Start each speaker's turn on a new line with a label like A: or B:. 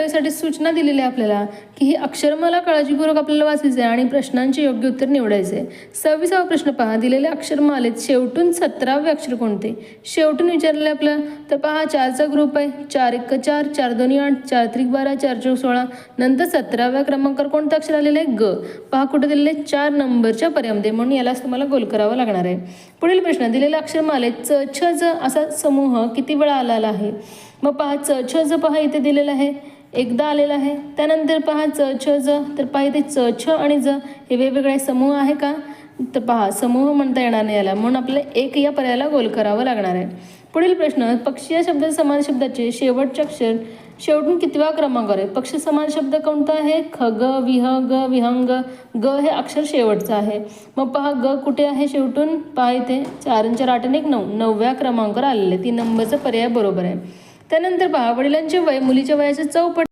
A: यासाठी सूचना दिलेली आहे आपल्याला की ही अक्षरमाला काळजीपूर्वक आपल्याला वाचायचं आहे आणि प्रश्नांचे योग्य उत्तर निवडायचे आहे. 26वा प्रश्न पहा. दिलेल्या अक्षरमालेत शेवटून 17वे अक्षर कोणते? शेवटून विचारलेलं आपलं तर पहा 4चा ग्रुप आहे. 4 1 4, 4 2 8, 4 3 12, 4 4 16. नंतर 17व्या क्रमांकावर कोणतं अक्षर आलेलं आहे? ग. पहा कुठे दिलेलं आहे? 4 नंबरच्या पर्यामध्ये, म्हणून यालाच तुम्हाला गोल करावं लागणार आहे. पुढील प्रश्न. दिलेल्या अक्षरमालेत च छ ज असा समूह किती वेळा आलेला आहे? मग पहा च छ ज पहा इथे दिलेलं आहे, एकदा आलेला आहे. त्यानंतर पहा च छ ज, तर पहा इथे च छ आणि ज हे वेगवेगळे समूह आहे का? तर पहा समूह म्हणता येणार नाही याला, म्हणून आपल्याला एक या पर्यायाला गोल करावं लागणार आहे. पुढील प्रश्न. पक्षी या शब्दाचे समान शब्दाचे शेवटचे अक्षर शेवटून कितव्या क्रमांकावर आहे? पक्ष समान शब्द कोणता आहे? खग, विहग, विहंग. ग हे अक्षर शेवटचं आहे. मग पहा ग कुठे आहे शेवटून? पहा इथे 4 4 8 1 9, 9व्या क्रमांकावर आलेले. 3 नंबरचा पर्याय बरोबर आहे. त्यानंतर पहा वडिलांचे वय मुलीच्या वयाच्या चौपट